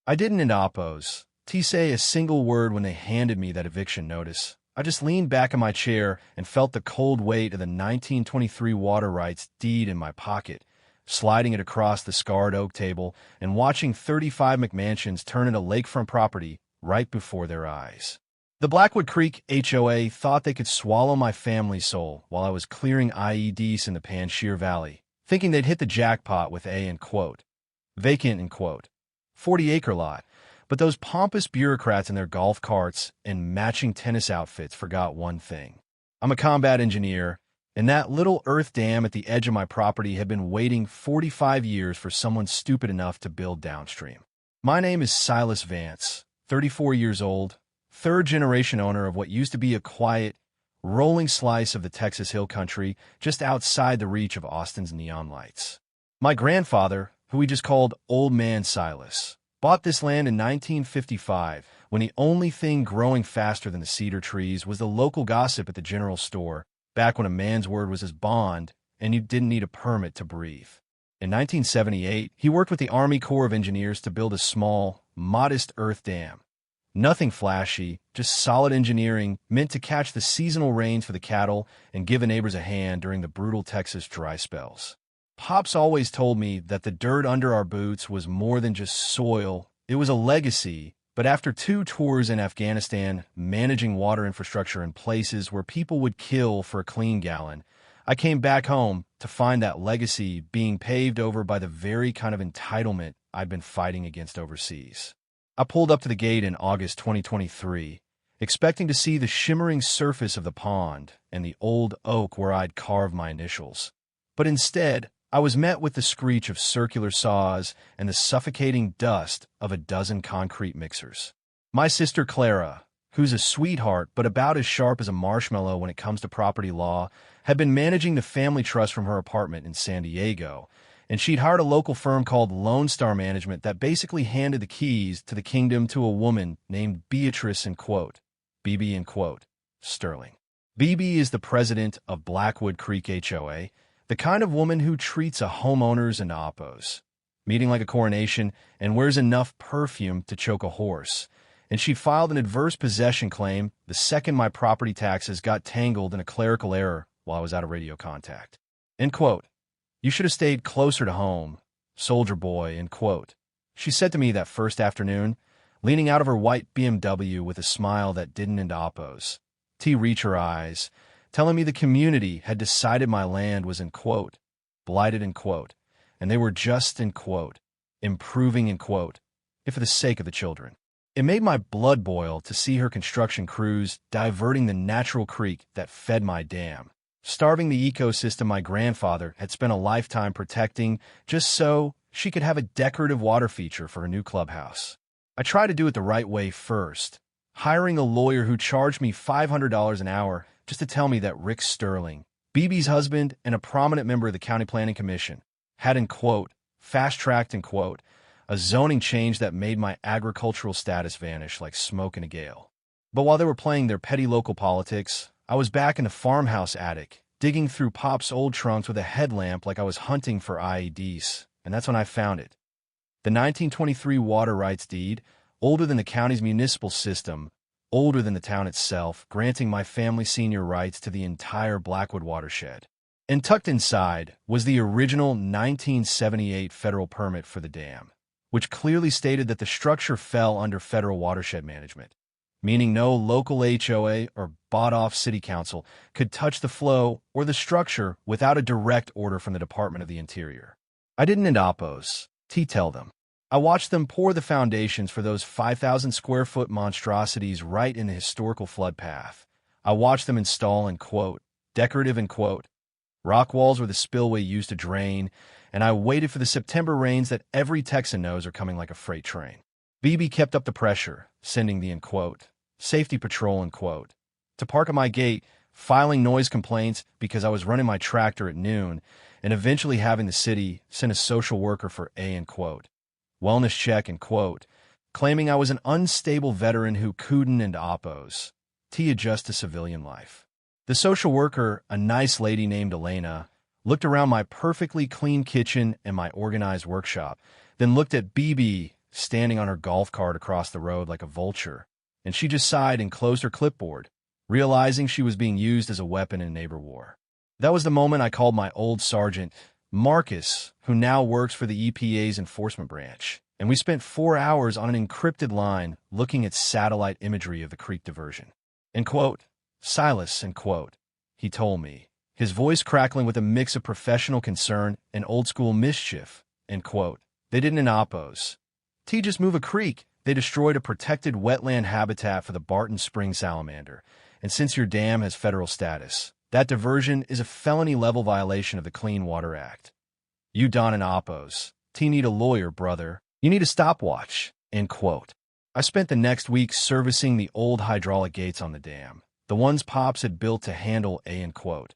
I didn't oppose. T say a single word when they handed me that eviction notice. I just leaned back in my chair and felt the cold weight of the 1923 water rights deed in my pocket, sliding it across the scarred oak table and watching 35 McMansions turn into lakefront property right before their eyes. The Blackwood Creek HOA thought they could swallow my family's soul while I was clearing IEDs in the Panjshir Valley, thinking they'd hit the jackpot with a, in quote, vacant, in quote, 40-acre lot. But those pompous bureaucrats in their golf carts and matching tennis outfits forgot one thing. I'm a combat engineer, and that little earth dam at the edge of my property had been waiting 45 years for someone stupid enough to build downstream. My name is Silas Vance, 34 years old, third-generation owner of what used to be a quiet, rolling slice of the Texas Hill Country just outside the reach of Austin's neon lights. My grandfather, who we just called Old Man Silas, bought this land in 1955 when the only thing growing faster than the cedar trees was the local gossip at the general store, back when a man's word was his bond and you didn't need a permit to breathe. In 1978, he worked with the Army Corps of Engineers to build a small, modest earth dam. Nothing flashy, just solid engineering meant to catch the seasonal rains for the cattle and give the neighbors a hand during the brutal Texas dry spells. Pops always told me that the dirt under our boots was more than just soil, it was a legacy, but after 2 tours in Afghanistan, managing water infrastructure in places where people would kill for a clean gallon, I came back home to find that legacy being paved over by the very kind of entitlement I'd been fighting against overseas. I pulled up to the gate in August 2023, expecting to see the shimmering surface of the pond and the old oak where I'd carved my initials. But instead, I was met with the screech of circular saws and the suffocating dust of a dozen concrete mixers. My sister Clara, who's a sweetheart but about as sharp as a marshmallow when it comes to property law, had been managing the family trust from her apartment in San Diego, and she'd hired a local firm called Lone Star Management that basically handed the keys to the kingdom to a woman named Beatrice, in quote, BB, in quote, Sterling. BB is the president of Blackwood Creek HOA, the kind of woman who treats a homeowners and oppos, meeting like a coronation, and wears enough perfume to choke a horse. And she filed an adverse possession claim the second my property taxes got tangled in a clerical error while I was out of radio contact. End quote. You should have stayed closer to home, soldier boy, end quote. She said to me that first afternoon, leaning out of her white BMW with a smile that didn't end oppos. T reach her eyes, telling me the community had decided my land was, in quote, blighted, in quote, and they were just, in quote, improving, in quote, if for the sake of the children. It made my blood boil to see her construction crews diverting the natural creek that fed my dam, starving the ecosystem my grandfather had spent a lifetime protecting just so she could have a decorative water feature for her new clubhouse. I tried to do it the right way first, hiring a lawyer who charged me $500 an hour just to tell me that Rick Sterling, BB's husband and a prominent member of the County Planning Commission, had, in quote, fast-tracked, in quote, a zoning change that made my agricultural status vanish like smoke in a gale. But while they were playing their petty local politics, I was back in the farmhouse attic, digging through Pop's old trunks with a headlamp like I was hunting for IEDs, and that's when I found it. The 1923 water rights deed, older than the county's municipal system, older than the town itself, granting my family senior rights to the entire Blackwood watershed. And tucked inside was the original 1978 federal permit for the dam, which clearly stated that the structure fell under federal watershed management, meaning no local HOA or bought-off city council could touch the flow or the structure without a direct order from the Department of the Interior. I didn't oppose. Tell them. I watched them pour the foundations for those 5,000-square-foot monstrosities right in the historical flood path. I watched them install, in quote, decorative, in quote, rock walls where the spillway used to drain, and I waited for the September rains that every Texan knows are coming like a freight train. BB kept up the pressure, sending the, in quote, safety patrol, in quote, to park at my gate, filing noise complaints because I was running my tractor at noon, and eventually having the city send a social worker for a, in quote, wellness check, in quote, claiming I was an unstable veteran who couldn't and oppose to adjust to civilian life. The social worker, a nice lady named Elena, looked around my perfectly clean kitchen and my organized workshop, then looked at BB, standing on her golf cart across the road like a vulture, and she just sighed and closed her clipboard, realizing she was being used as a weapon in neighbor war. That was the moment I called my old sergeant, Marcus, who now works for the EPA's enforcement branch, and we spent 4 hours on an encrypted line looking at satellite imagery of the creek diversion. End quote. Silas, end quote, he told me, his voice crackling with a mix of professional concern and old-school mischief, end quote. They didn't oppose. Just move a creek. They destroyed a protected wetland habitat for the Barton Springs salamander, and since your dam has federal status, that diversion is a felony-level violation of the Clean Water Act. You don an oppose. Need a lawyer, brother. You need a stopwatch, end quote. I spent the next week servicing the old hydraulic gates on the dam, the ones Pops had built to handle a, end quote,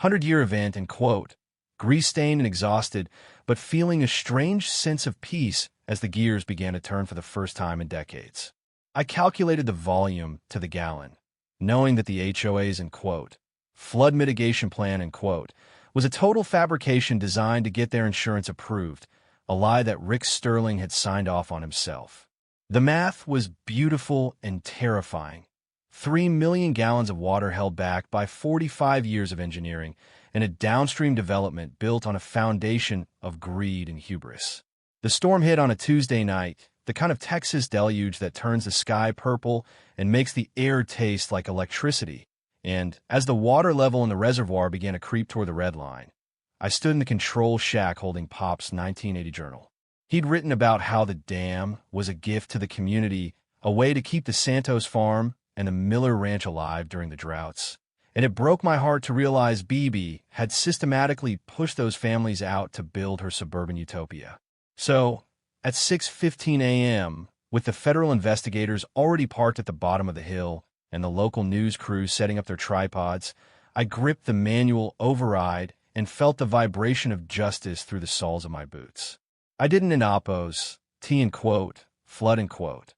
100-year event, end quote, grease-stained and exhausted, but feeling a strange sense of peace as the gears began to turn for the first time in decades. I calculated the volume to the gallon, knowing that the HOA's, end quote, flood mitigation plan, end quote, was a total fabrication designed to get their insurance approved, a lie that Rick Sterling had signed off on himself. The math was beautiful and terrifying. 3 million gallons of water held back by 45 years of engineering and a downstream development built on a foundation of greed and hubris. The storm hit on a Tuesday night, the kind of Texas deluge that turns the sky purple and makes the air taste like electricity. And as the water level in the reservoir began to creep toward the red line, I stood in the control shack holding Pop's 1980 journal. He'd written about how the dam was a gift to the community, a way to keep the Santos farm and the Miller Ranch alive during the droughts. And it broke my heart to realize BB had systematically pushed those families out to build her suburban utopia. So, at 6:15 a.m., with the federal investigators already parked at the bottom of the hill and the local news crews setting up their tripods, I gripped the manual override and felt the vibration of justice through the soles of my boots. I didn't oppose, end quote, flood, end quote.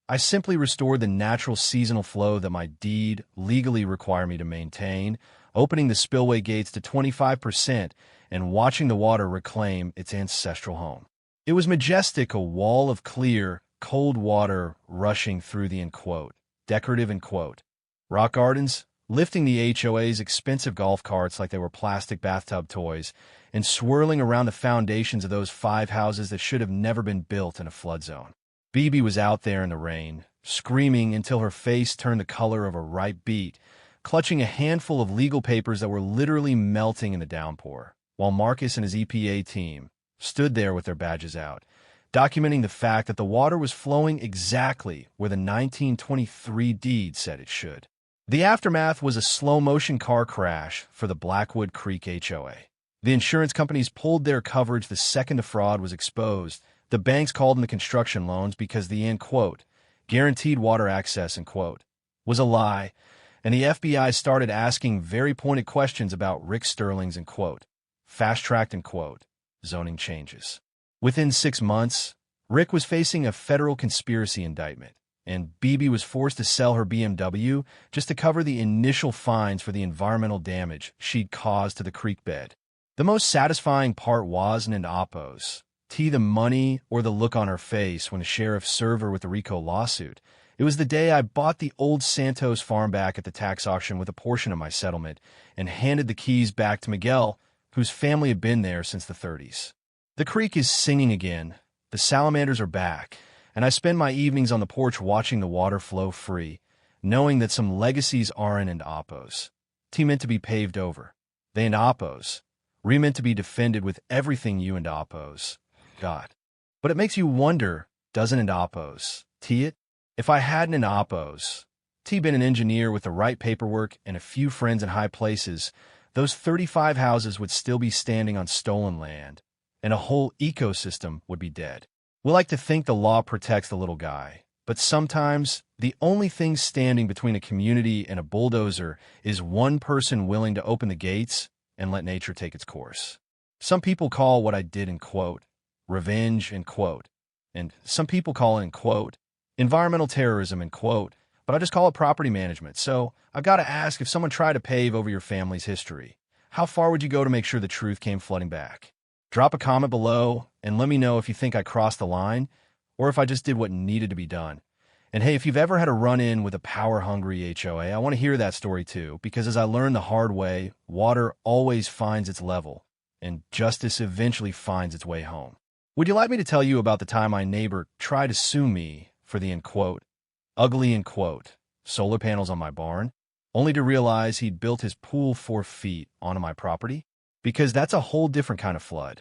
I simply restored the natural seasonal flow that my deed legally required me to maintain, opening the spillway gates to 25% and watching the water reclaim its ancestral home. It was majestic, a wall of clear, cold water rushing through the, end quote, decorative, end quote, rock gardens, lifting the HOA's expensive golf carts like they were plastic bathtub toys, and swirling around the foundations of those 5 houses that should have never been built in a flood zone. BB was out there in the rain, screaming until her face turned the color of a ripe beet, clutching a handful of legal papers that were literally melting in the downpour, while Marcus and his EPA team stood there with their badges out, documenting the fact that the water was flowing exactly where the 1923 deed said it should. The aftermath was a slow-motion car crash for the Blackwood Creek HOA. The insurance companies pulled their coverage the second the fraud was exposed. The banks called in the construction loans because the, end quote, guaranteed water access, end quote, was a lie, and the FBI started asking very pointed questions about Rick Sterling's, end quote, fast-tracked, end quote, zoning changes. Within 6 months, Rick was facing a federal conspiracy indictment, and BB was forced to sell her BMW just to cover the initial fines for the environmental damage she'd caused to the creek bed. The most satisfying part wasn't an oppose, the money or the look on her face when the sheriff served her with the RICO lawsuit. It was the day I bought the old Santos farm back at the tax auction with a portion of my settlement and handed the keys back to Miguel, whose family had been there since the 30s. The creek is singing again, the salamanders are back, and I spend my evenings on the porch watching the water flow free, knowing that some legacies aren't and oppose. Meant to be paved over. They and oppose. Meant to be defended with everything you and oppose. God. But it makes you wonder, doesn't it oppose? It? If I hadn't an oppose, been an engineer with the right paperwork and a few friends in high places, those 35 houses would still be standing on stolen land, and a whole ecosystem would be dead. We like to think the law protects the little guy, but sometimes the only thing standing between a community and a bulldozer is one person willing to open the gates and let nature take its course. Some people call what I did, in quote, revenge, in quote, and some people call it, in quote, environmental terrorism, in quote, but I just call it property management. So I've got to ask, if someone tried to pave over your family's history, how far would you go to make sure the truth came flooding back? Drop a comment below and let me know if you think I crossed the line or if I just did what needed to be done. And hey, if you've ever had a run-in with a power-hungry HOA, I want to hear that story too, because as I learned the hard way, water always finds its level, and justice eventually finds its way home. Would you like me to tell you about the time my neighbor tried to sue me for the, ugly, solar panels on my barn, only to realize he'd built his pool 4 feet onto my property? Because that's a whole different kind of flood.